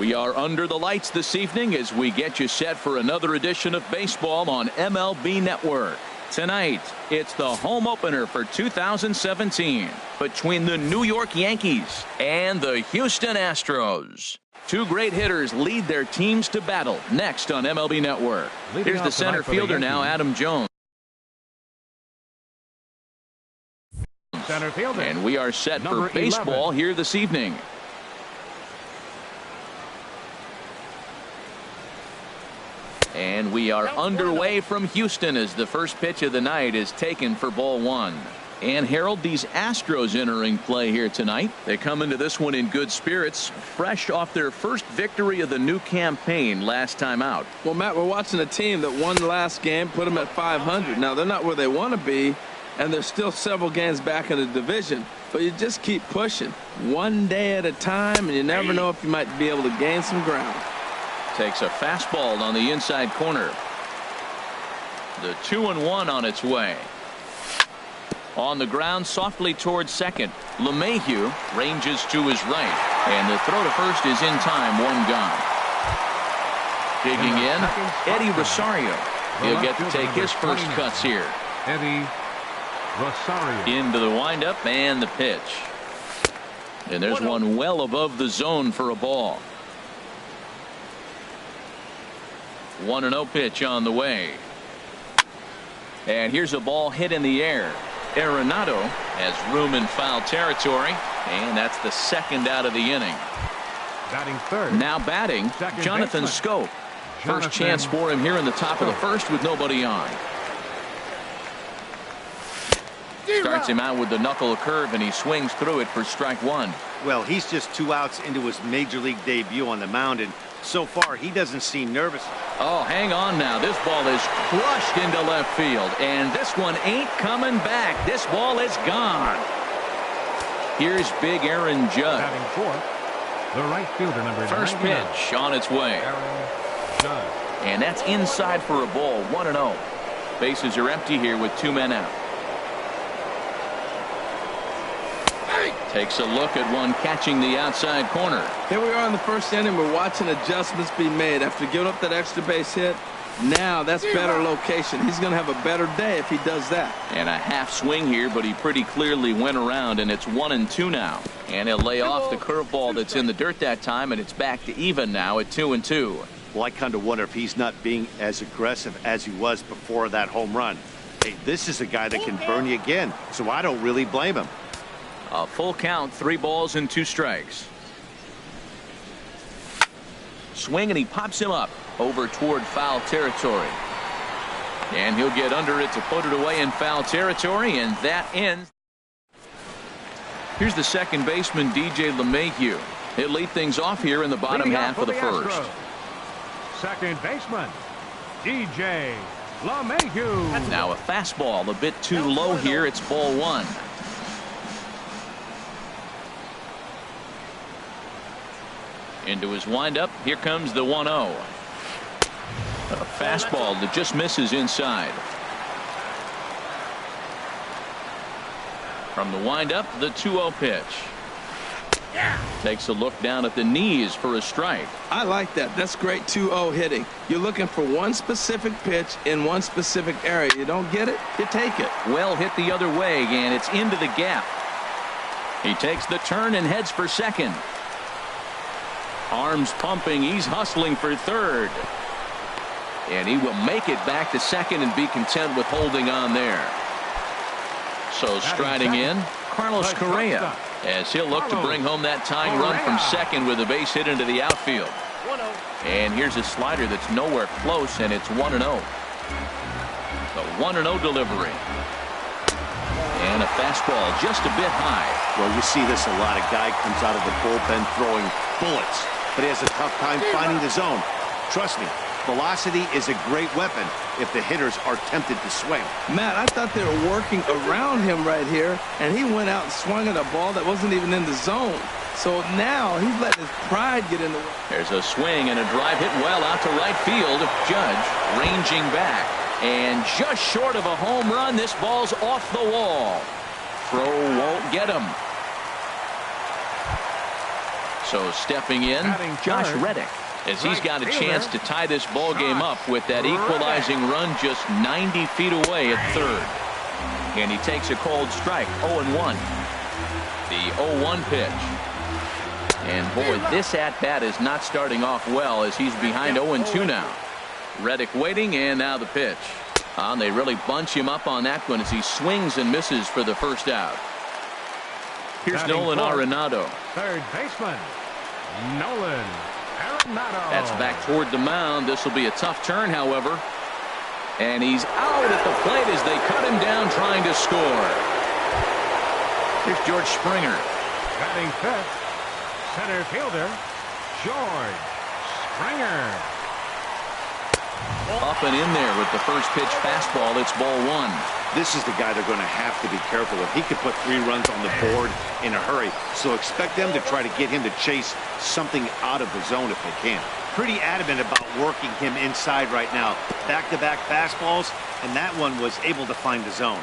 We are under the lights this evening as we get you set for another edition of baseball on MLB Network. Tonight, it's the home opener for 2017 between the New York Yankees and the Houston Astros. Two great hitters lead their teams to battle next on MLB Network. Here's the center fielder now, Adam Jones. Center fielder. And we are set for baseball 11 here this evening. And we are underway from Houston as the first pitch of the night is taken for ball one. And Harold, these Astros entering play here tonight. They come into this one in good spirits, fresh off their first victory of the new campaign last time out. Well, Matt, we're watching a team that won the last game, put them at 500. Now, they're not where they want to be, and they're still several games back in the division. But you just keep pushing one day at a time, and you never know if you might be able to gain some ground. Takes a fastball on the inside corner. The 2-1 on its way. On the ground softly towards second. LeMahieu ranges to his right. And the throw to first is in time. One gone. Digging in, Eddie Rosario. He'll get to take his first cuts here. Eddie Rosario. Into the windup and the pitch. And there's one well above the zone for a ball. 1-0 pitch on the way. And here's a ball hit in the air. Arenado has room in foul territory, and that's the second out of the inning. Batting third. Now batting, Jonathan Schoop. First chance for him here in the top of the first with nobody on. Starts him out with the knuckle curve, and he swings through it for strike one. Well, he's just 2 outs into his major league debut on the mound, and so far he doesn't seem nervous. Oh, hang on now. This ball is crushed into left field, and this one ain't coming back. This ball is gone. Here's big Aaron Judge. Batting fourth, the right fielder, number First 99. pitch on its way. Aaron Judge. And that's inside for a ball. 1-0. Bases are empty here with 2 men out. Takes a look at one catching the outside corner. Here we are in the first inning. We're watching adjustments be made after giving up that extra base hit. Now that's better location. He's going to have a better day if he does that. And a half swing here, but he pretty clearly went around, and it's 1-2 now. And he'll lay off the curveball that's in the dirt that time, and it's back to even now at 2-2. Well, I kind of wonder if he's not being as aggressive as he was before that home run. Hey, this is a guy that can burn you again, so I don't really blame him. A full count, 3 balls and 2 strikes. Swing, and he pops him up over toward foul territory. And he'll get under it to put it away in foul territory, and that ends. Here's the second baseman, DJ LeMahieu. He'll lead things off here in the bottom half of the first. Second baseman, DJ LeMahieu. Now a fastball a bit too low here. It's ball one. Into his windup. Here comes the 1-0. A fastball that just misses inside. From the windup, the 2-0 pitch. Takes a look down at the knees for a strike. I like that. That's great 2-0 hitting. You're looking for one specific pitch in one specific area. You don't get it, you take it. Well hit the other way, and it's into the gap. He takes the turn and heads for second. Arms pumping. He's hustling for third. And he will make it back to second and be content with holding on there. So striding in, Carlos Correa, as he'll look to bring home that tying run from second with a base hit into the outfield. And here's a slider that's nowhere close, and it's 1-0. The 1-0 delivery. And a fastball just a bit high. Well, you see this a lot. A guy comes out of the bullpen throwing bullets, but he has a tough time finding the zone. Trust me, velocity is a great weapon if the hitters are tempted to swing. Matt, I thought they were working around him right here, and he went out and swung at a ball that wasn't even in the zone. So now he's letting his pride get in the way. There's a swing and a drive hit well out to right field. Judge ranging back. And just short of a home run, this ball's off the wall. Throw won't get him. So stepping in, Josh Reddick, as he's got a chance to tie this ball game up with that equalizing run just 90 feet away at third. And he takes a cold strike, 0-1. The 0-1 pitch. And boy, this at-bat is not starting off well as he's behind 0-2 now. Reddick waiting, and now the pitch. They really bunch him up on that one as he swings and misses for the first out. Here's Nolan Arenado. Third baseman, Nolan Arenado. That's back toward the mound. This will be a tough turn, however. And he's out at the plate as they cut him down trying to score. Here's George Springer. Batting fifth, center fielder, George Springer. Up and in there with the first pitch fastball. It's ball one. This is the guy they're going to have to be careful with. He could put 3 runs on the board in a hurry, so expect them to try to get him to chase something out of the zone if they can. Pretty adamant about working him inside right now. Back-to-back fastballs, and that one was able to find the zone.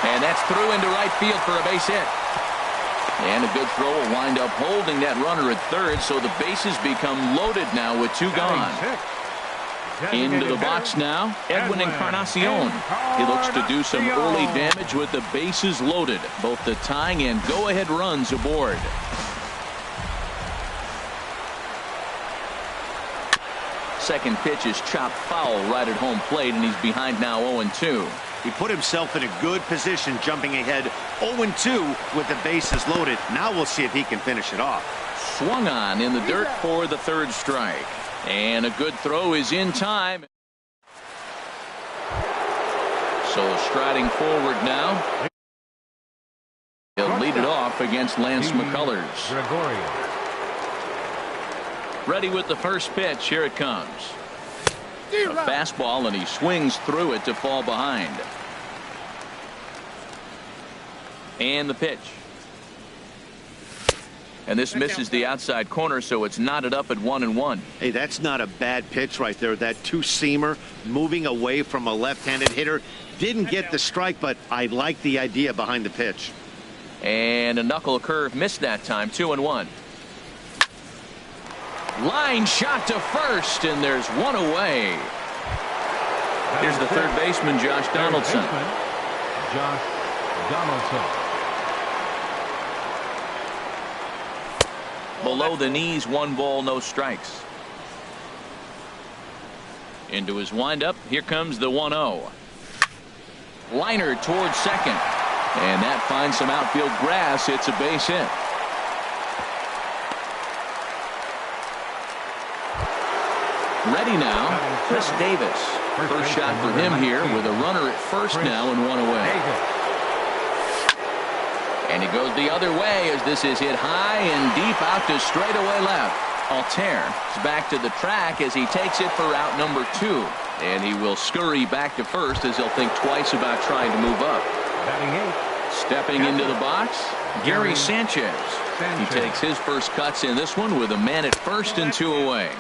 And that's through into right field for a base hit. And a good throw will wind up holding that runner at third, so the bases become loaded now with 2 gone. Into the box now, Edwin Encarnacion. He looks to do some early damage with the bases loaded. Both the tying and go-ahead runs aboard. Second pitch is chopped foul right at home plate, and he's behind now 0-2. He put himself in a good position jumping ahead 0-2 with the bases loaded. Now we'll see if he can finish it off. Swung on in the dirt for the third strike. And a good throw is in time. So striding forward now. He'll lead it off against Lance McCullers. Ready with the first pitch. Here it comes. A fastball, and he swings through it to fall behind. And the pitch. And this misses the outside corner, so it's knotted up at 1-1. Hey, that's not a bad pitch right there. That two-seamer moving away from a left-handed hitter. Didn't get the strike, but I like the idea behind the pitch. And a knuckle curve missed that time, 2-1. Line shot to first, and there's one away. Here's the third baseman, Josh Donaldson. Josh Donaldson. Below the knees, 1 ball, no strikes. Into his windup, here comes the 1-0. Liner towards second, and that finds some outfield grass. It's a base hit. Ready now, Chris Davis. First shot for him here with a runner at first now and 1 away. And he goes the other way as this is hit high and deep out to straightaway left. Altair is back to the track as he takes it for out number 2. And he will scurry back to first as he'll think twice about trying to move up. Stepping into the box, Gary Sanchez. He takes his first cuts in this one with a man at first and 2 away.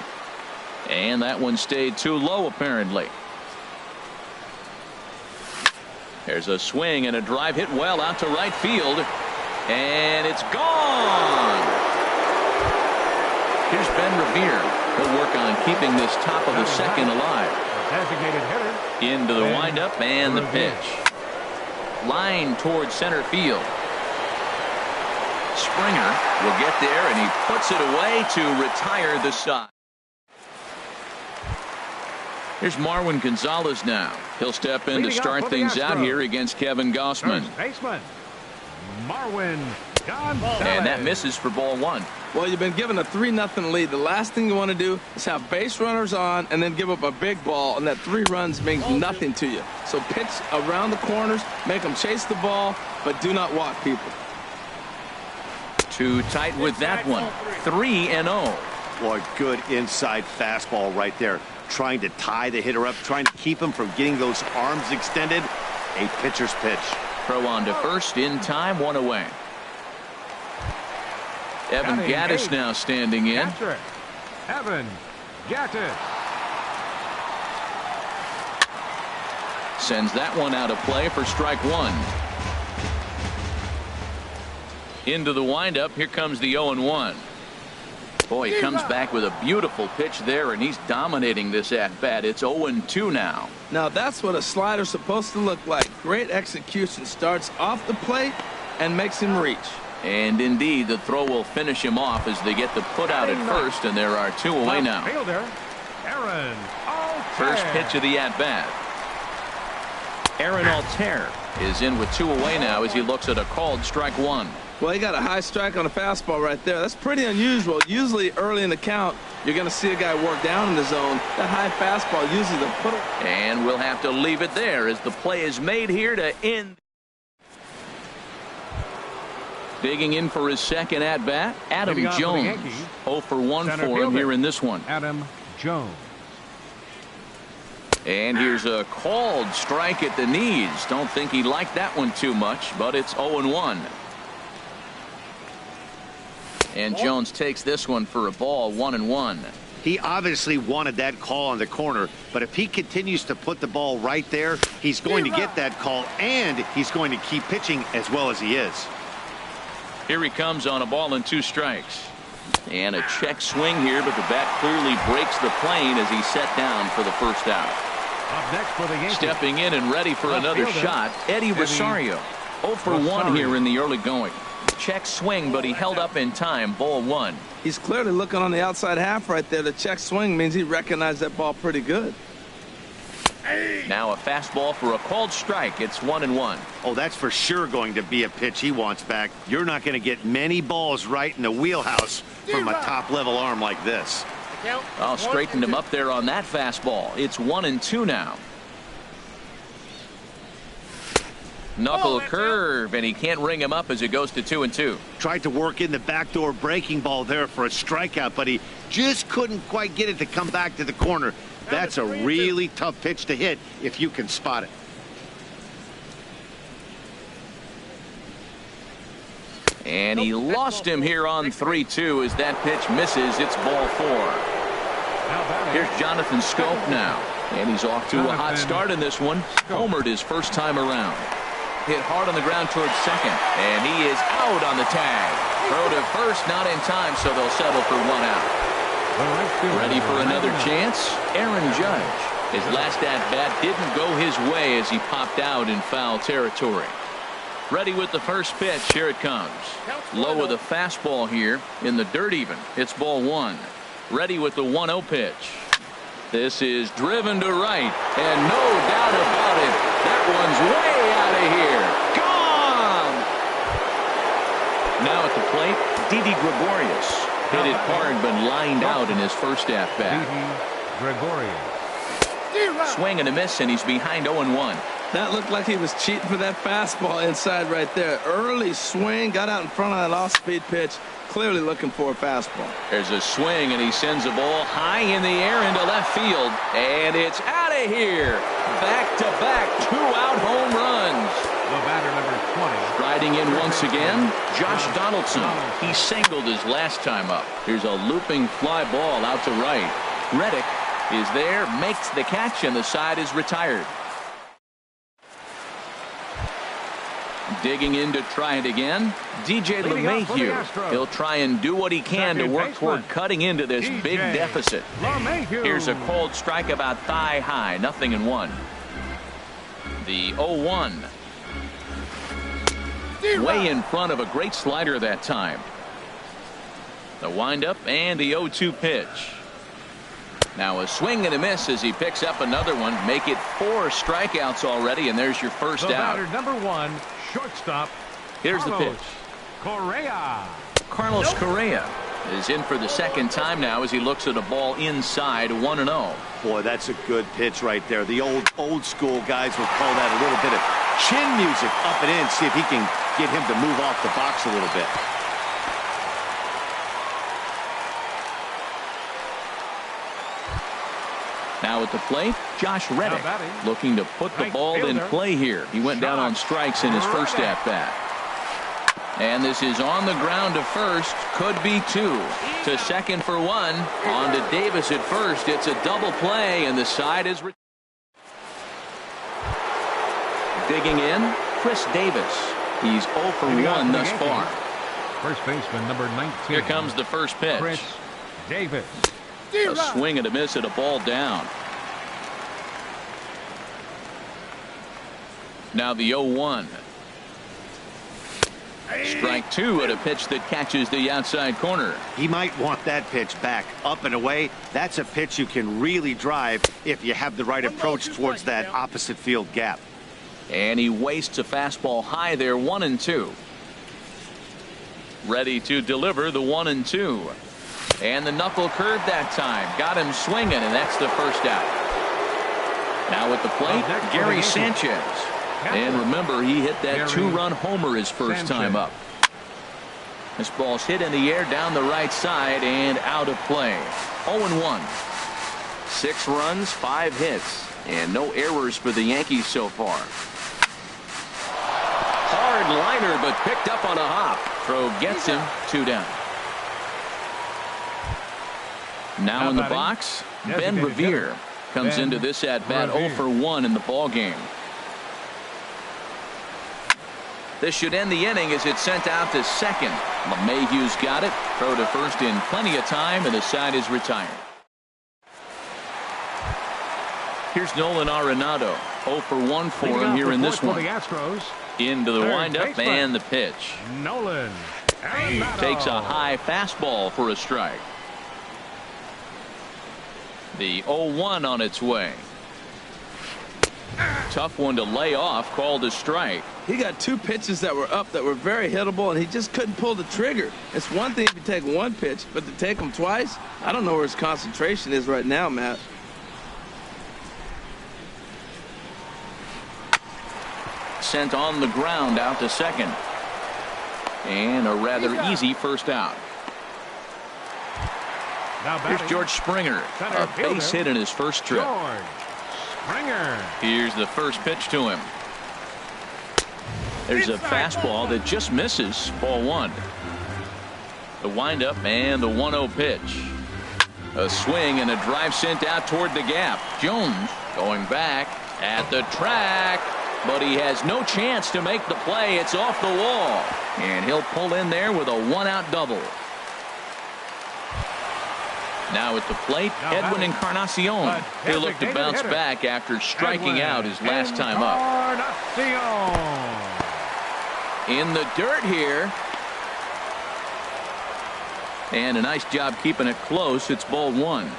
And that one stayed too low, apparently. There's a swing and a drive hit well out to right field. And it's gone. Here's Ben Revere. He'll work on keeping this top of the second alive. Designated hitter. Into the windup and the pitch. Line towards center field. Springer will get there, and he puts it away to retire the side. Here's Marwin Gonzalez now. He'll step in to start things out here against Kevin Gossman. First baseman, Marwin Gonzalez. And that misses for ball 1. Well, you've been given a 3-0 lead. The last thing you want to do is have base runners on and then give up a big ball, and that 3 runs means nothing to you. So pitch around the corners, make them chase the ball, but do not walk people. Too tight with that one. 3-0. Boy, good inside fastball right there. Trying to tie the hitter up, trying to keep him from getting those arms extended. A pitcher's pitch. Throw on to first in time, 1 away. Evan Gattis now standing in. Evan Gattis. Sends that one out of play for strike 1. Into the windup. Here comes the 0-1. Boy, he comes back with a beautiful pitch there, and he's dominating this at-bat. It's 0-2 now. Now, that's what a slider's supposed to look like. Great execution. Starts off the plate and makes him reach. And indeed, the throw will finish him off as they get the put out at first, and there are 2 away now. Fielder, Aaron Altair. First pitch of the at-bat. Aaron Altair is in with 2 away now as he looks at a called strike 1. Well, he got a high strike on a fastball right there. That's pretty unusual. Usually early in the count, you're going to see a guy work down in the zone. That high fastball usually the put. And we'll have to leave it there as the play is made here to end. Digging in for his second at-bat, Adam Jones. 0 for 1 for him here in this one. Adam Jones. And here's a called strike at the knees. Don't think he liked that one too much, but it's 0-1. And Jones takes this one for a ball, 1-1. He obviously wanted that call on the corner, but if he continues to put the ball right there, he's going to get that call, and he's going to keep pitching as well as he is. Here he comes on a ball and 2 strikes. And a check swing here, but the bat clearly breaks the plane as he's set down for the first out. Up next for the Yankees. Stepping in and ready for another shot, Eddie Rosario. 0 for 1 here in the early going. Check swing, but he held up in time. Ball 1. He's clearly looking on the outside half right there. The check swing means he recognized that ball pretty good. Now a fastball for a called strike. It's 1-1. Oh, that's for sure going to be a pitch he wants back. You're not going to get many balls right in the wheelhouse from a top-level arm like this. Oh, straightened him up there on that fastball. It's 1-2 now. Knuckle curve, and he can't ring him up as it goes to 2-2. Tried to work in the backdoor breaking ball there for a strikeout, but he just couldn't quite get it to come back to the corner. That's a really tough pitch to hit if you can spot it. And he lost him here on 3-2 as that pitch misses. It's ball 4. Here's Jonathan Scope now. And he's off to a hot start in this one. Homered his first time around. Hit hard on the ground towards second. And he is out on the tag. Throw to first, not in time, so they'll settle for 1 out. Ready for another chance? Aaron Judge. His last at-bat didn't go his way as he popped out in foul territory. Ready with the first pitch. Here it comes. Low with a fastball here in the dirt even. It's ball 1. Ready with the 1-0 pitch. This is driven to right, and no doubt about it, that one's way out of here. Gone! Now at the plate, Didi Gregorius. Hit it hard, but lined out in his first at-bat. Swing and a miss, and he's behind 0-1. That looked like he was cheating for that fastball inside right there. Early swing, got out in front of that off-speed pitch. Clearly looking for a fastball. There's a swing, and he sends a ball high in the air into left field. And it's out of here. Back-to-back 2-out home runs. The batter, number 20. Riding in once again, Josh Donaldson. He singled his last time up. Here's a looping fly ball out to right. Reddick is there, makes the catch, and the side is retired. Digging in to try it again, DJ LeMahieu. He'll try and do what he can to work toward cutting into this big deficit. Here's a cold strike about thigh high, 0-1. The 0-1. Way in front of a great slider that time. The windup and the 0-2 pitch. Now a swing and a miss as he picks up another one. Make it 4 strikeouts already, and there's your first out. Batter, number 1, shortstop. Here's the pitch. Correa. Carlos Correa is in for the second time now as he looks at a ball inside, 1-0. Boy, that's a good pitch right there. The old school guys will call that a little bit of chin music up and in. See if he can get him to move off the box a little bit. Now at the plate, Josh Reddick looking to put the ball in play here. He went down on strikes in his first at-bat. And this is on the ground to first. Could be 2. To second for 1. On to Davis at first. It's a double play, and the side is... Digging in, Chris Davis. He's 0 for 1 thus far. First baseman, number 19. Here comes the first pitch. Chris Davis. A swing and a miss at a ball down. Now the 0-1. Strike two at a pitch that catches the outside corner. He might want that pitch back up and away. That's a pitch you can really drive if you have the right approach towards that opposite field gap. And he wastes a fastball high there. 1-2. Ready to deliver the 1-2. And the knuckle curve that time. Got him swinging, and that's the first out. Now at the plate, Gary Sanchez. And remember, he hit that two-run homer his first time up. This ball's hit in the air down the right side and out of play. 0-1. 6 runs, 5 hits, and no errors for the Yankees so far. Hard liner, but picked up on a hop. Throw gets him. 2 down. Now in the box, Ben Revere comes into this at-bat 0-for-1 in the ballgame. This should end the inning as it's sent out to second. LeMahieu's got it. Throw to first in plenty of time, and the side is retired. Here's Nolan Arenado. 0-for-1 for him here in this one. Into the windup and the pitch. Nolan takes a high fastball for a strike. The 0-1 on its way. Tough one to lay off, called a strike. He got 2 pitches that were up that were very hittable, and he just couldn't pull the trigger. It's one thing if you take 1 pitch, but to take them twice, I don't know where his concentration is right now, Matt. Sent on the ground out to second. And a rather easy first out. Here's George Springer. A base hit in his first trip. Here's the first pitch to him. There's a fastball that just misses. Ball 1. The windup and the 1-0 pitch. A swing and a drive sent out toward the gap. Jones going back at the track, but he has no chance to make the play. It's off the wall, and he'll pull in there with a 1-out double. Now at the plate, Edwin Encarnacion. He'll look to bounce back after striking out his last time up. In the dirt here. And a nice job keeping it close. It's ball 1.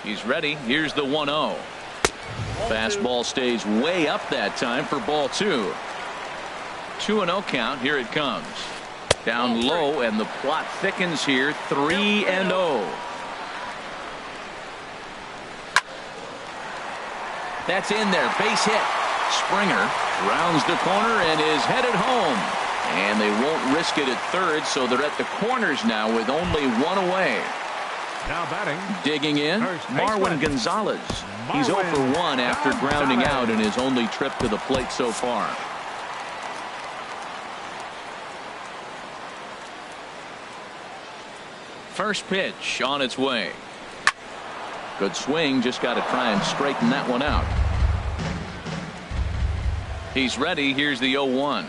He's ready. Here's the 1-0. Fastball stays way up that time for ball 2. 2-0 count. Here it comes. Down low, and the plot thickens here. 3-0. That's in there. Base hit. Springer rounds the corner and is headed home. And they won't risk it at third, so they're at the corners now with only 1 away. Now batting. Digging in, Marwin Gonzalez. He's 0-for-1 after grounding out in his only trip to the plate so far. First pitch on its way. Good swing, just got to try and straighten that one out. He's ready. Here's the 0-1.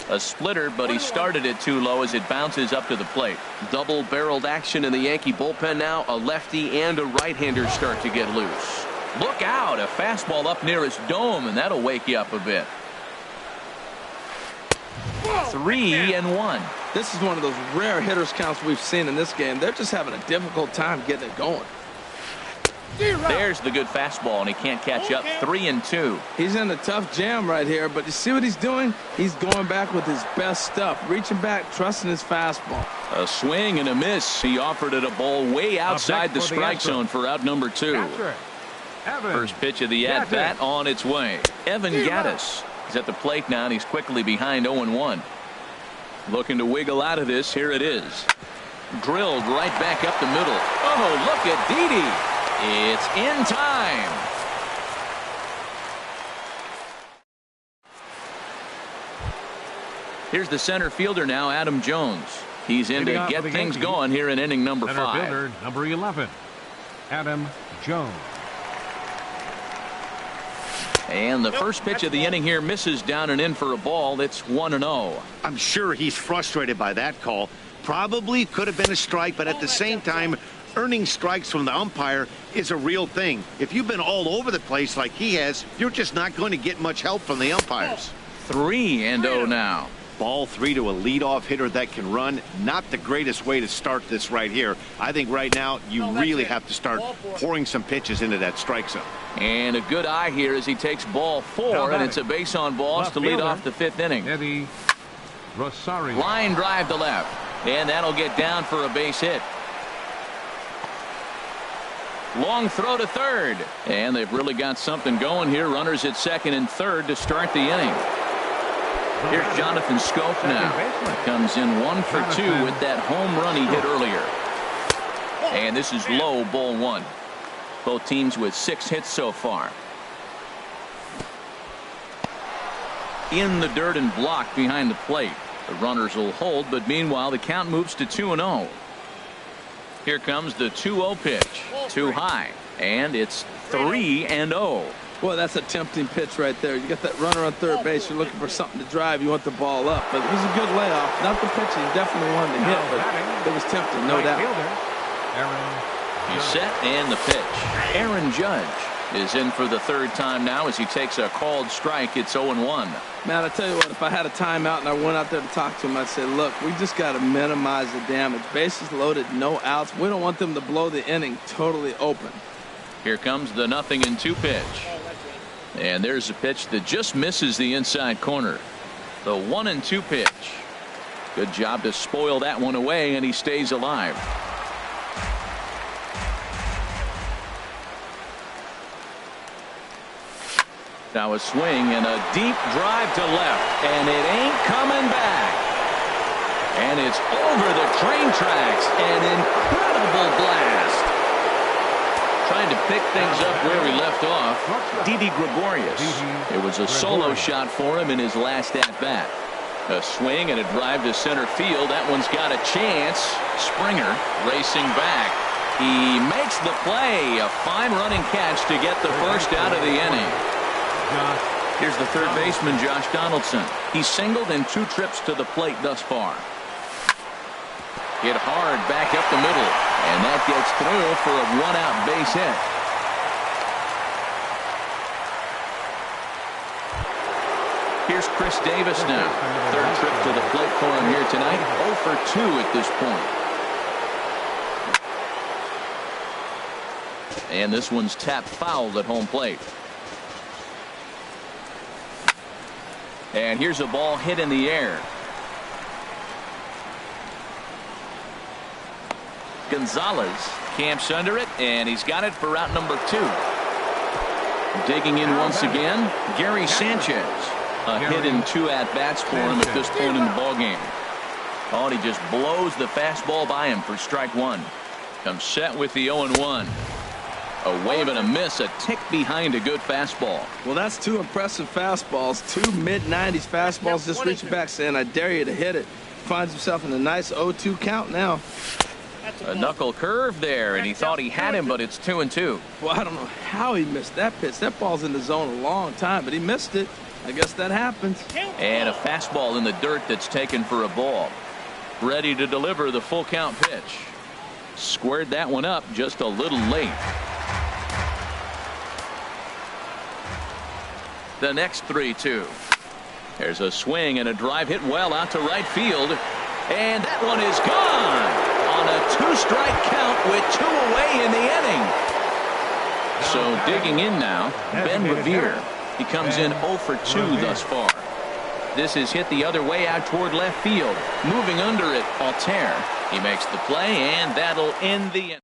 A splitter, but he started it too low as it bounces up to the plate. Double-barreled action in the Yankee bullpen now. A lefty and a right-hander start to get loose. Look out, a fastball up near his dome, and that'll wake you up a bit. 3-1. This is one of those rare hitters counts we've seen in this game. They're just having a difficult time getting it going. There's the good fastball, and he can't catch up. 3-2. He's in a tough jam right here, but you see what he's doing? He's going back with his best stuff, reaching back, trusting his fastball. A swing and a miss. He offered it a ball way outside the strike zone for out number 2. First pitch of the at-bat on its way. Evan Gattis is at the plate now, and he's quickly behind 0-1. Looking to wiggle out of this. Here it is. Drilled right back up the middle. Oh, look at Didi. It's in time. Here's the center fielder now, Adam Jones. He's in to get things going here in inning number 5. Center fielder, number 11, Adam Jones. And the first pitch of the inning here misses down and in for a ball. It's 1-0. I'm sure he's frustrated by that call. Probably could have been a strike, but at the same time, earning strikes from the umpire is a real thing. If you've been all over the place like he has, you're just not going to get much help from the umpires. 3-0 now. Ball 3 to a leadoff hitter that can run. Not the greatest way to start this right here. I think right now you really have to start pouring some pitches into that strike zone. And a good eye here as he takes ball 4, and it's a base on balls to lead off the 5th inning. Eddie Rosario. Line drive to left, and that'll get down for a base hit. Long throw to third, and they've really got something going here. Runners at second and third to start the inning. Here's Jonathan Scope now. Comes in 1 for 2 with that home run he hit earlier. And this is low, ball 1. Both teams with 6 hits so far. In the dirt and blocked behind the plate. The runners will hold, but meanwhile the count moves to 2-0. Here comes the 2-0 pitch. Too high, and it's 3-0. Boy, that's a tempting pitch right there. You got that runner on third base. You're looking for something to drive. You want the ball up. But it was a good layoff. Not the pitch he definitely wanted to hit, but it was tempting, no doubt. He's set, and the pitch. Aaron Judge is in for the third time now as he takes a called strike. It's 0-1. Man, I tell you what, if I had a timeout and I went out there to talk to him, I'd say, look, we just got to minimize the damage. Bases loaded, no outs. We don't want them to blow the inning totally open. Here comes the 0-2 pitch. And there's a pitch that just misses the inside corner. The 1-2 pitch. Good job to spoil that one away, and he stays alive. Now a swing and a deep drive to left, and it ain't coming back. And it's over the train tracks. An incredible blast. Trying to pick things up where he left off. Didi Gregorius. It was a solo shot for him in his last at-bat. A swing and a drive to center field. That one's got a chance. Springer racing back. He makes the play. A fine running catch to get the first out of the inning. Here's the third baseman, Josh Donaldson. He's singled in 2 trips to the plate thus far. Hit hard back up the middle, and that gets through for a 1-out base hit. Here's Chris Davis now. Third trip to the plate for him here tonight. 0 for 2 at this point. And this one's tapped foul at home plate. And here's a ball hit in the air. Gonzalez camps under it, and he's got it for route number 2. Digging in once again, Gary Sanchez. A hit in 2 at-bats for him at this point in the ballgame. Oh, and he just blows the fastball by him for strike 1. Comes set with the 0-1. A wave and a miss, a tick behind a good fastball. Well, that's 2 impressive fastballs. 2 mid-90s fastballs just reaching back saying, I dare you to hit it. Finds himself in a nice 0-2 count now. A knuckle curve there, and he thought he had him, but it's 2-2. Well, I don't know how he missed that pitch. That ball's in the zone a long time, but he missed it. I guess that happens. And a fastball in the dirt that's taken for a ball. Ready to deliver the full count pitch. Squared that one up just a little late. The next 3-2. There's a swing and a drive hit well out to right field. And that one is gone on a 2-strike count with 2 away in the inning. So digging in now, Ben Revere. He comes in 0 for 2 thus far. This is hit the other way out toward left field. Moving under it, Altair. He makes the play, and that'll end the inning.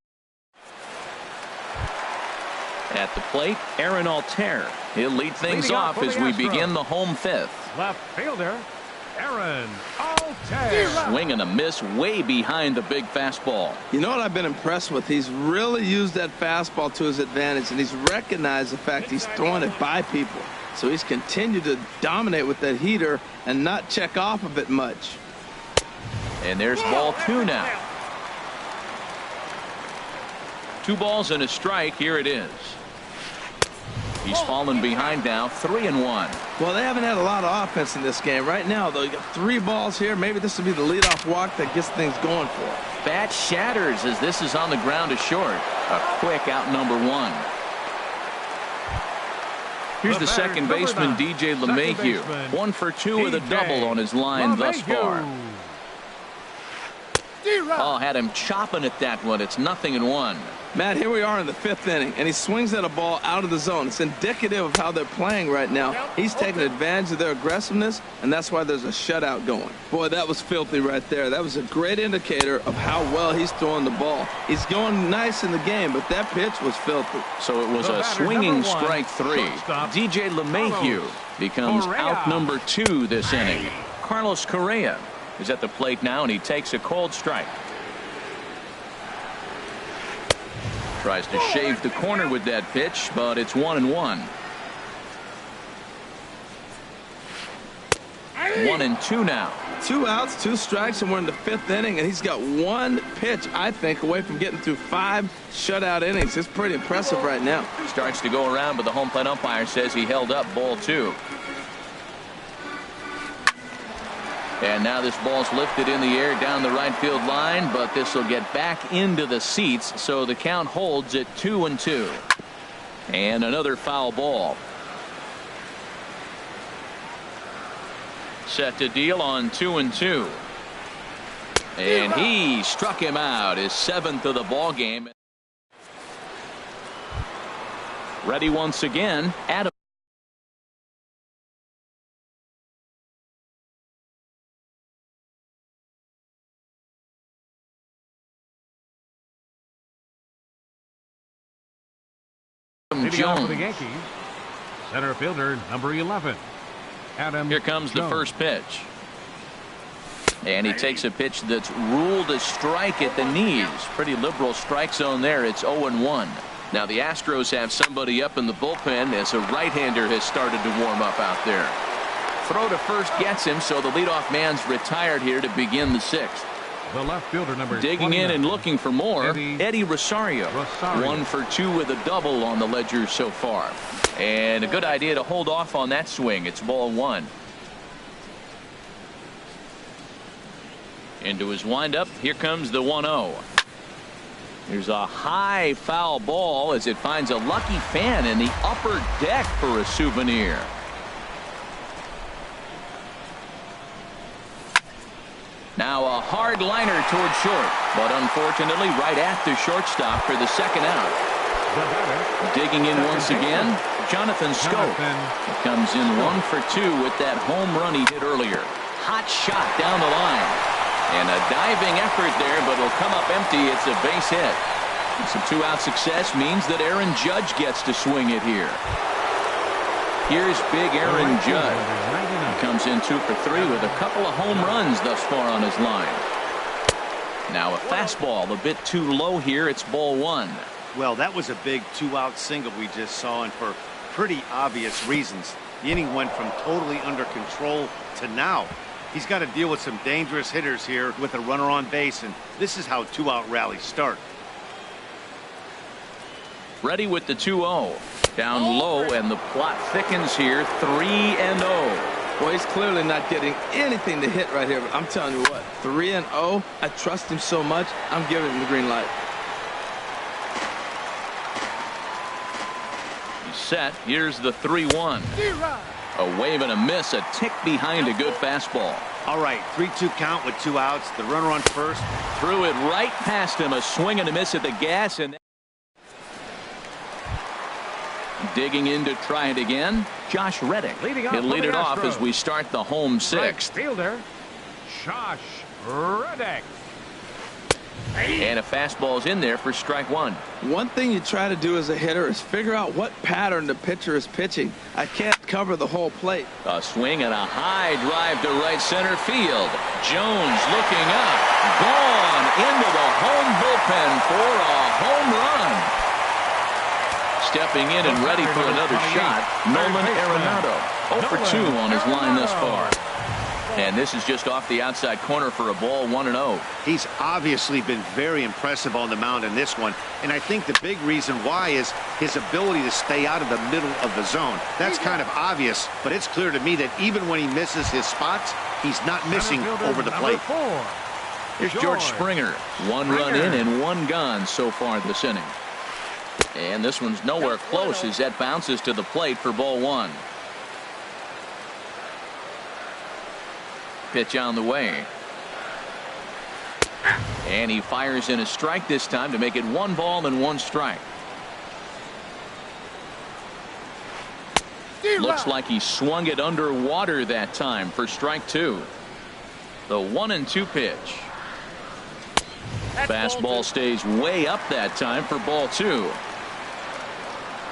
At the plate, Aaron Altair. He'll lead things off as we begin the home 5th. Left fielder, Aaron Altair. Swing and a miss way behind the big fastball. You know what I've been impressed with? He's really used that fastball to his advantage, and he's recognized the fact he's throwing it by people. So he's continued to dominate with that heater and not check off of it much. And there's ball 2 now. 2 balls and a strike. Here it is. He's fallen behind now, 3-1. Well, they haven't had a lot of offense in this game. Right now, though, you got 3 balls here. Maybe this will be the leadoff walk that gets things going for him. Bat shatters as this is on the ground to short. A quick out number 1. Here's the second baseman, DJ LeMahieu. 1 for 2 with a double on his line thus far. Oh, had him chopping at that one. It's 0-1. Matt, here we are in the 5th inning, and he swings at a ball out of the zone. It's indicative of how they're playing right now. He's taking advantage of their aggressiveness, and that's why there's a shutout going. Boy, that was filthy right there. That was a great indicator of how well he's throwing the ball. He's going nice in the game, but that pitch was filthy. So it was a swinging strike 3. DJ LeMahieu becomes out number 2 this inning. Carlos Correa is at the plate now, and he takes a cold strike. Tries to shave the corner with that pitch, but it's 1-1. 1-2 now. 2 outs, 2 strikes, and we're in the 5th inning, and he's got 1 pitch, I think, away from getting through 5 shutout innings. It's pretty impressive right now. Starts to go around, but the home plate umpire says he held up ball 2. And now this ball's lifted in the air down the right field line, but this will get back into the seats, so the count holds at 2-2. And another foul ball. Set to deal on 2-2. And he struck him out, his 7th of the ball game. Ready once again, Adam Jones. For the Yankees, center fielder number 11, Adam. Here comes the first pitch. And he takes a pitch that's ruled a strike at the knees. Pretty liberal strike zone there. It's 0-1. Now the Astros have somebody up in the bullpen as a right-hander has started to warm up out there. Throw to first gets him, so the leadoff man's retired here to begin the 6th. The left fielder number digging 29. in and looking for more, Eddie Rosario. 1 for 2 with a double on the ledger so far. And a good idea to hold off on that swing. It's ball 1. Into his windup. Here comes the 1-0. There's a high foul ball as it finds a lucky fan in the upper deck for a souvenir. Now a hard liner toward short, but unfortunately right at the shortstop for the second out. Digging in once again, Jonathan Schoop. Comes in 1 for 2 with that home run he hit earlier. Hot shot down the line. And a diving effort there, but it'll come up empty. It's a base hit. And some 2-out success means that Aaron Judge gets to swing it here. Here's big Aaron Judge. He comes in 2 for 3 with a couple of home runs thus far on his line. Now a fastball a bit too low here. It's ball 1. Well, that was a big 2-out single we just saw, and for pretty obvious reasons. The inning went from totally under control to now. He's got to deal with some dangerous hitters here with a runner on base, and this is how 2-out rallies start. Ready with the 2-0. Down low, and the plot thickens here. 3-0. Boy, he's clearly not getting anything to hit right here, but I'm telling you what, 3-0. I trust him so much, I'm giving him the green light. He's set. Here's the 3-1. A wave and a miss, a tick behind a good fastball. All right, 3-2 count with 2 outs. The runner on first. Threw it right past him. A swing and a miss at the gas, and digging in to try it again, Josh Reddick. He'll lead it off as we start the home 6th. Right fielder, Josh Reddick. And a fastball's in there for strike 1. One thing you try to do as a hitter is figure out what pattern the pitcher is pitching. I can't cover the whole plate. A swing and a high drive to right center field. Jones looking up. Gone into the home bullpen for a home run. Stepping in and ready for another shot, Nolan Arenado. 0 for 2 on his line thus far. And this is just off the outside corner for a ball, 1-0. He's obviously been very impressive on the mound in this one, and I think the big reason why is his ability to stay out of the middle of the zone. That's kind of obvious, but it's clear to me that even when he misses his spots, he's not missing over the plate. Here's George Springer. One run in and one gone so far this inning. And this one's nowhere close as that bounces to the plate for ball 1. Pitch on the way. And he fires in a strike this time to make it 1 ball and 1 strike. Looks like he swung it underwater that time for strike 2. The 1-2 pitch. Fastball stays way up that time for ball 2.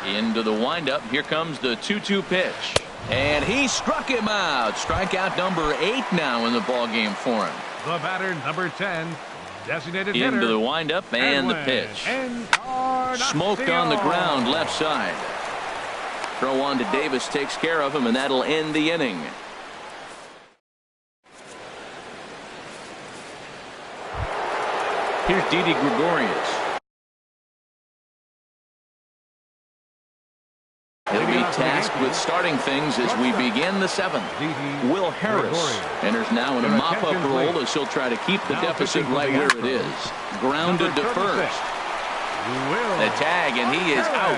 Into the windup. Here comes the 2-2 pitch. And he struck him out. Strikeout number 8 now in the ball game for him. The batter, number 10, designated hitter. Into the windup and the pitch. Smoked on the ground left side. Throw on to Davis takes care of him, and that'll end the inning. Here's Didi Gregorius. He'll be tasked with starting things as we begin the 7th. Will Harris enters now in a mop-up role as he'll try to keep the deficit right where it is. Grounded to first. The tag, and he is out.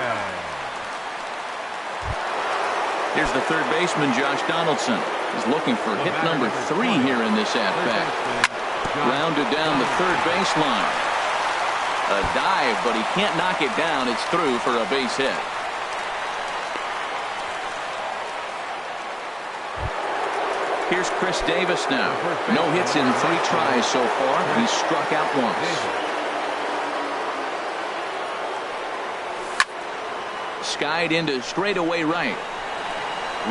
Here's the third baseman, Josh Donaldson. He's looking for hit number 3 here in this at-bat. Grounded down the third baseline. A dive, but he can't knock it down. It's through for a base hit. Here's Chris Davis now. No hits in 3 tries so far. He's struck out once. Skied into straightaway right.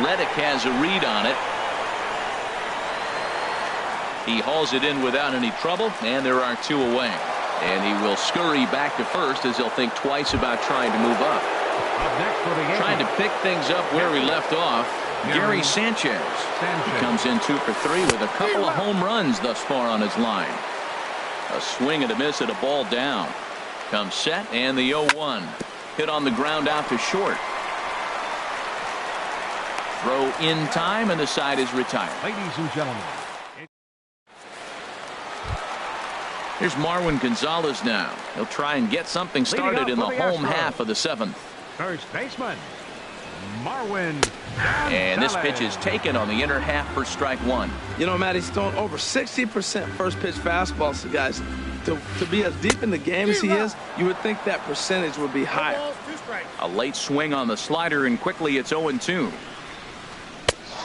Reddick has a read on it. He hauls it in without any trouble, and there are 2 away. And he will scurry back to first as he'll think twice about trying to move up. Trying to pick things up where he left off. Gary Sanchez. He comes in 2 for 3 with a couple of home runs thus far on his line. A swing and a miss at a ball down. Comes set, and the 0-1. Hit on the ground out to short. Throw in time, and the side is retired. Ladies and gentlemen. Here's Marwin Gonzalez now. He'll try and get something started in the home half of the 7th. First baseman, Marwin. And this pitch is taken on the inner half for strike 1. You know, Matt, he's thrown over 60% first pitch fastballs. So guys, to be as deep in the game as he is, you would think that percentage would be higher. A late swing on the slider, and quickly it's 0-2.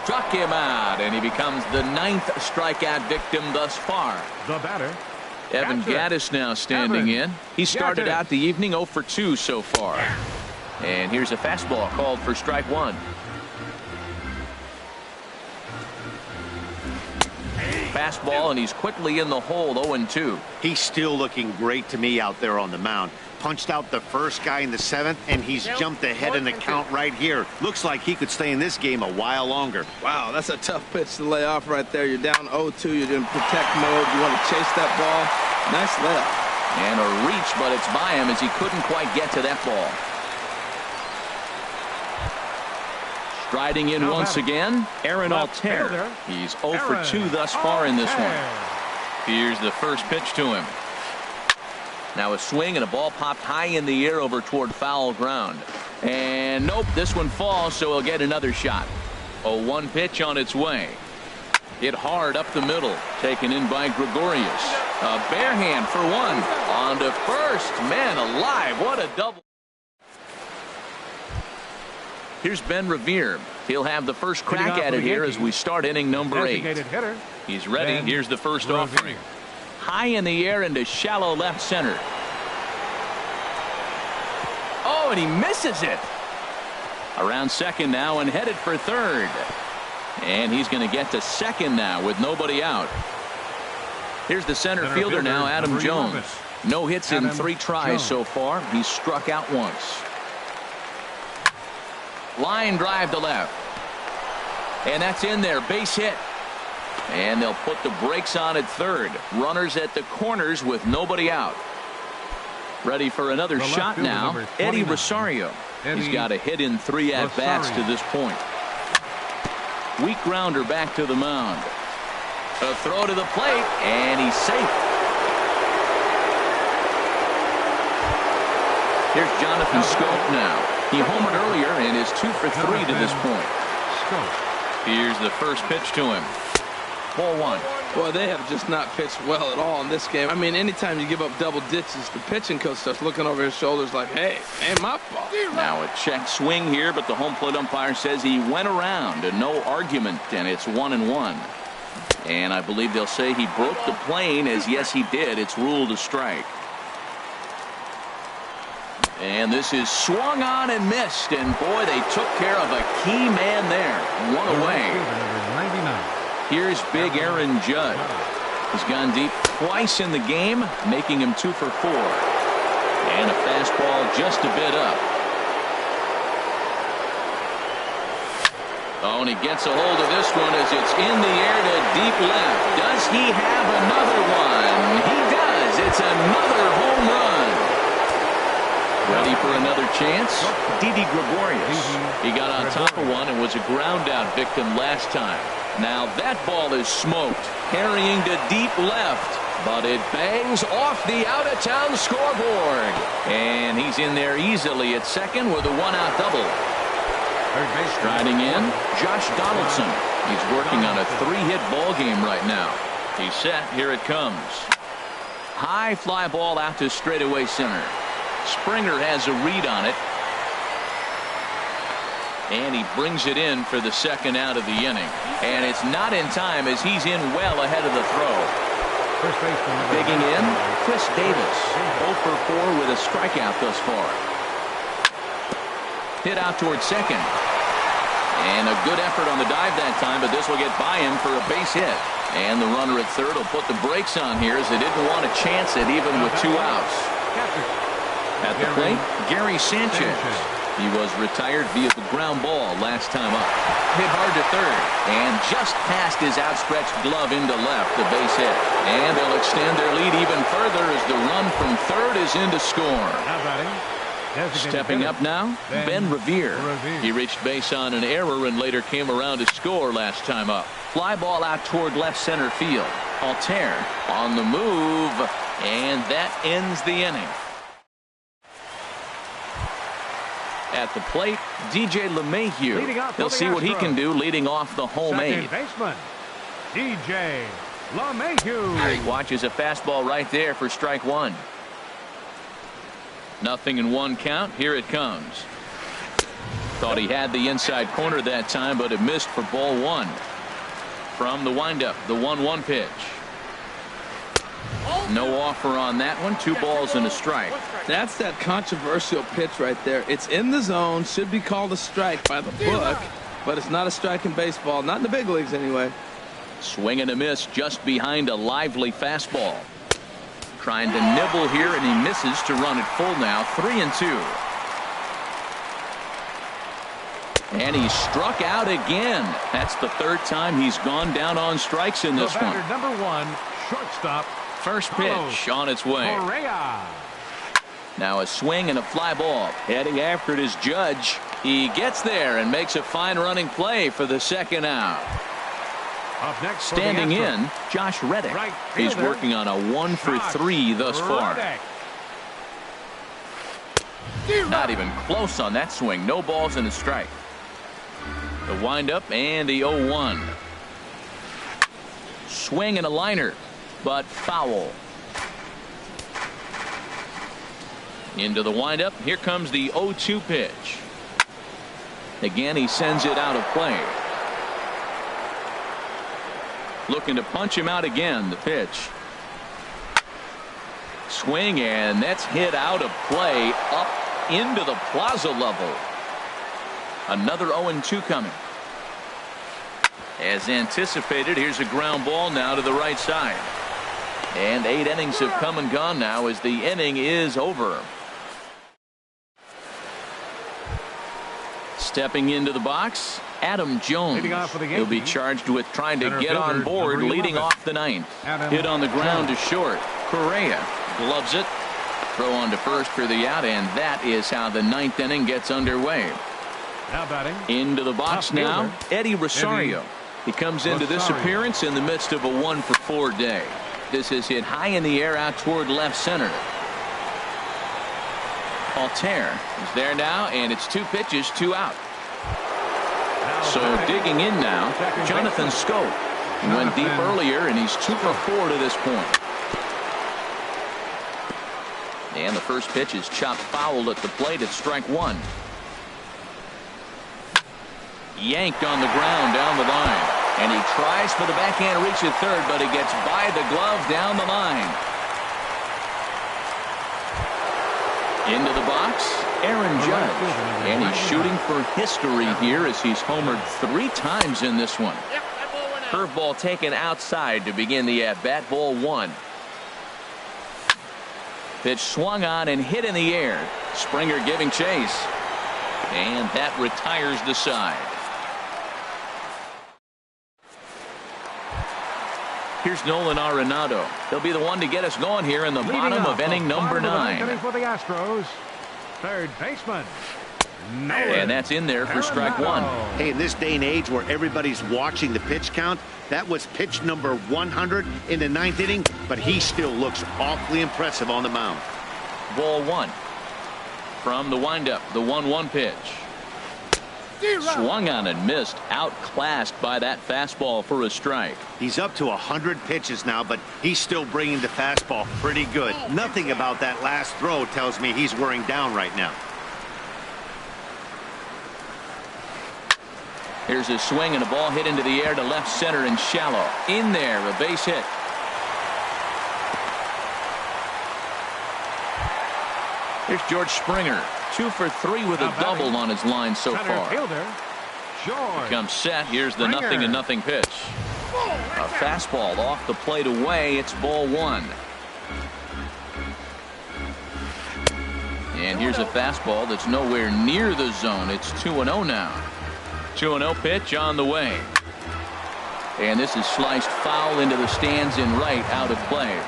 Struck him out, and he becomes the 9th strikeout victim thus far. The batter, Evan Gattis now standing in. He started out the evening 0 for 2 so far. And here's a fastball called for strike 1. Fastball, and he's quickly in the hole, 0-2. He's still looking great to me out there on the mound. Punched out the first guy in the 7th, and he's jumped ahead in the count right here. Looks like he could stay in this game a while longer. Wow, that's a tough pitch to lay off right there. You're down 0-2. You're in protect mode. You want to chase that ball. Nice layup. And a reach, but it's by him as he couldn't quite get to that ball. Striding in once again, Aaron Altair. He's 0 for 2 thus far in this one. Here's the first pitch to him. Now a swing, and a ball popped high in the air over toward foul ground. And nope, this one falls, so he'll get another shot. A 1 pitch on its way. Hit hard up the middle. Taken in by Gregorius. A bare hand for 1. On to first. Man alive, what a double. Here's Ben Revere. He'll have the first crack at it here as we start inning number 8. He's ready. Here's the first offering. High in the air into shallow left center. Oh, and he misses it. Around second now and headed for third. And he's going to get to second now with nobody out. Here's the center fielder now, Adam Jones. No hits in 3 tries so far. He's struck out once. Line drive to left. And that's in there. Base hit. And they'll put the brakes on at third. Runners at the corners with nobody out. Ready for another shot now. Eddie Rosario. He's got a hit in 3 at-bats to this point. Weak grounder back to the mound. A throw to the plate, and he's safe. Here's Jonathan Scope now. He homered earlier and is 2 for 3 to this point. Here's the first pitch to him. Ball 1. Boy, they have just not pitched well at all in this game. I mean, anytime you give up double ditches, the pitching coach starts looking over his shoulders like, hey, ain't my fault. Now a check swing here, but the home plate umpire says he went around and no argument, and it's 1-1. And I believe they'll say he broke the plane, as yes, he did. It's ruled a strike. And this is swung on and missed, and boy, they took care of a key man there. One away. Here's big Aaron Judge. He's gone deep twice in the game, making him 2 for 4. And a fastball just a bit up. Oh, and he gets a hold of this one as it's in the air to deep left. Does he have another one? He does. It's another home run. Ready for another chance? Didi Gregorius. He got on top of one and was a ground-out victim last time. Now that ball is smoked, carrying to deep left, but it bangs off the out-of-town scoreboard. And he's in there easily at second with a 1-out double. Striding in, Josh Donaldson. He's working on a 3-hit ball game right now. He's set. Here it comes. High fly ball out to straightaway center. Springer has a read on it. And he brings it in for the second out of the inning. And it's not in time as he's in well ahead of the throw. Digging in, Chris Davis. 0 for 4 with a strikeout thus far. Hit out towards second. And a good effort on the dive that time, but this will get by him for a base hit. And the runner at third will put the brakes on here as they didn't want to chance it even with 2 outs. At the plate, Gary Sanchez. He was retired via the ground ball last time up. Hit hard to third, and just past his outstretched glove into left, the base hit. And they'll extend their lead even further as the run from third is in to score. Stepping up now, Ben Revere. He reached base on an error and later came around to score last time up. Fly ball out toward left center field. Altair on the move, and that ends the inning. At the plate, DJ LeMahieu. They'll see what he can do leading off the home 8. Baseman, DJ LeMahieu. Watches a fastball right there for strike 1. 0-1 count. Here it comes. Thought he had the inside corner that time, but it missed for ball 1. From the windup, the 1-1 pitch. No offer on that one. 2 balls and a strike. That's that controversial pitch right there. It's in the zone, should be called a strike by the book, but it's not a strike in baseball, not in the big leagues anyway. Swing and a miss just behind a lively fastball. Trying to nibble here, and he misses to run it full now. 3-2. And he struck out again. That's the 3rd time he's gone down on strikes in this one. Number 1, shortstop. First pitch on its way. Correa. Now a swing and a fly ball. Heading after it is Judge. He gets there and makes a fine running play for the second out. Up next, standing in, Josh Reddick. Right, he's working on a 1 for 3 thus far. Not even close on that swing. No balls and a strike. The windup and the 0-1. Swing and a liner, but foul. Into the windup. Here comes the 0-2 pitch. Again, he sends it out of play. Looking to punch him out again. The pitch. Swing, and that's hit out of play up into the plaza level. Another 0-2 coming. As anticipated, here's a ground ball now to the right side. And 8 innings have come and gone now as the inning is over. Stepping into the box, Adam Jones. Leading off for the He'll be Yankees, charged with trying to center get on fielder, board, number leading 11. off the ninth. Adam Hit on the ground to Jones. short. Correa gloves it. Throw on to first for the out, and that is how the ninth inning gets underway. Now batting. Into the box Top now, fielder, Eddie Rosario. He comes into this Rosario. appearance in the midst of a 1-for-4 day. This is hit high in the air out toward left center. Altair is there now, and it's 2 pitches, 2 out. So digging in now, Jonathan Scope. He went deep earlier, and he's 2-for-4 to this point. And the first pitch is chopped foul at the plate at strike 1. Yanked on the ground down the line. And he tries for the backhand reach at third, but he gets by the glove down the line. Into the box, Aaron Judge. And he's shooting for history here as he's homered 3 times in this one. Curveball taken outside to begin the at-bat. Ball 1. Pitch swung on and hit in the air. Springer giving chase. And that retires the side. Here's Nolan Arenado. He'll be the one to get us going here in the bottom of inning number 9. For the Astros, third baseman. And that's in there for strike 1. Hey, in this day and age where everybody's watching the pitch count, that was pitch number 100 in the 9th inning, but he still looks awfully impressive on the mound. Ball 1. From the windup, the 1-1 pitch. Swung on and missed, outclassed by that fastball for a strike. He's up to 100 pitches now, but he's still bringing the fastball pretty good. Nothing about that last throw tells me he's wearing down right now. Here's a swing and a ball hit into the air to left center and shallow. In there, a base hit. Here's George Springer. 2-for-3 with a double on his line so far. Fielder, George. Comes set. Here's the Springer. 0-0 pitch. A fastball off the plate away. It's ball 1. And here's a fastball that's nowhere near the zone. It's 2-0 now. 2-0 pitch on the way. And this is sliced foul into the stands in right, out of play.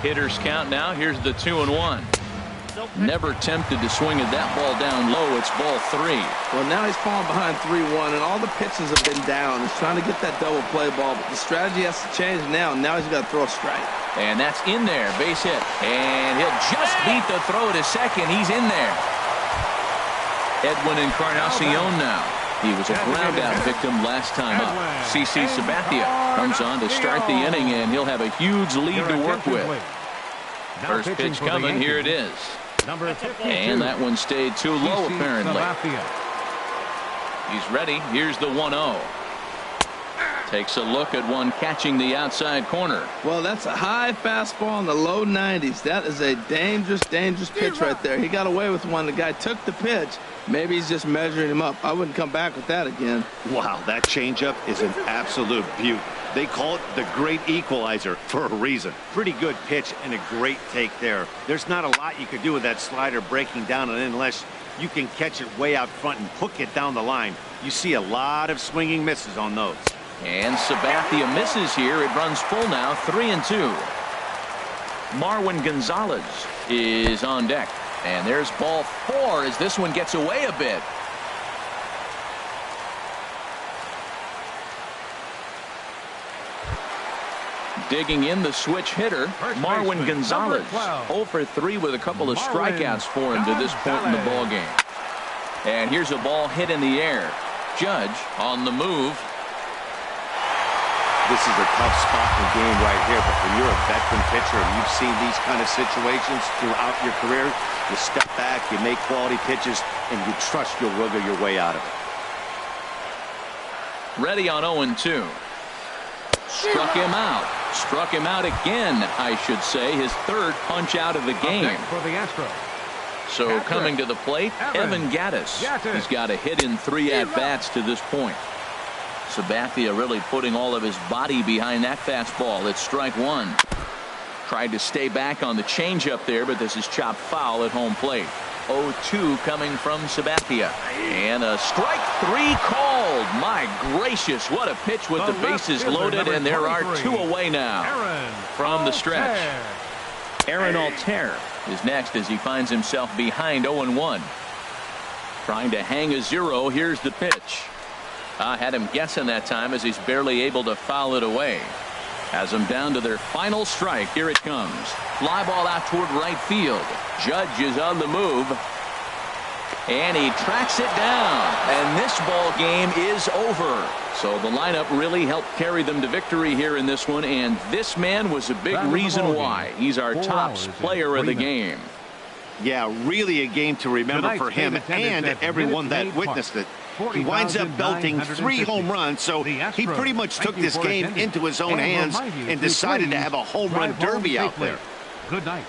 Hitters count now. Here's the 2-1. Never tempted to swing at that ball down low. It's ball 3. Well, now he's falling behind 3-1, and all the pitches have been down. He's trying to get that double play ball, but the strategy has to change now. Now he's got to throw a strike. And that's in there. Base hit. And he'll just beat the throw to second. He's in there. Edwin Encarnacion now. He was a ground-out victim last time up. CC Sabathia comes on to start the inning, and he'll have a huge lead to work with. First pitch coming. Here it is. Number 52. And that one stayed too low, apparently. He's ready. Here's the 1-0. Takes a look at one catching the outside corner. Well, that's a high fastball in the low 90s. That is a dangerous, dangerous pitch right there. He got away with one. The guy took the pitch. Maybe he's just measuring him up. I wouldn't come back with that again. Wow, that changeup is an absolute beaut. They call it the great equalizer for a reason. Pretty good pitch and a great take there. There's not a lot you could do with that slider breaking down, and unless you can catch it way out front and hook it down the line, you see a lot of swinging misses on those. And Sabathia misses here. It runs full now, 3-2. Marwin Gonzalez is on deck. And there's ball 4 as this one gets away a bit. Digging in the switch hitter, Marwin Gonzalez. 0-for-3 with a couple of strikeouts for him to this point in the ballgame. And here's a ball hit in the air. Judge on the move. This is a tough spot in the game right here, but when you're a veteran pitcher and you've seen these kind of situations throughout your career, you step back, you make quality pitches, and you trust you'll wiggle your way out of it. Ready on 0-2. Struck him out. Struck him out again, I should say. His third punch out of the game. For the Astros. So coming to the plate, Evan Gattis. He's got a hit in 3 at-bats to this point. Sabathia really putting all of his body behind that fastball. It's strike 1. Tried to stay back on the changeup there, but this is chopped foul at home plate. 0-2 coming from Sabathia. And a strike 3 called. My gracious, what a pitch with the bases loaded, and there are 2 away now from the stretch. Aaron Altair is next as he finds himself behind 0-1. Trying to hang a 0. Here's the pitch. Had him guessing that time as he's barely able to foul it away. Has them down to their final strike. Here it comes. Fly ball out toward right field. Judge is on the move. And he tracks it down. And this ball game is over. So the lineup really helped carry them to victory here in this one. And this man was a big reason why. He's our top player of the game. Yeah, really a game to remember for him and everyone that witnessed it. He winds up belting 3 home runs, so he pretty much took this game into his own hands and decided to have a home run derby out there. Good night.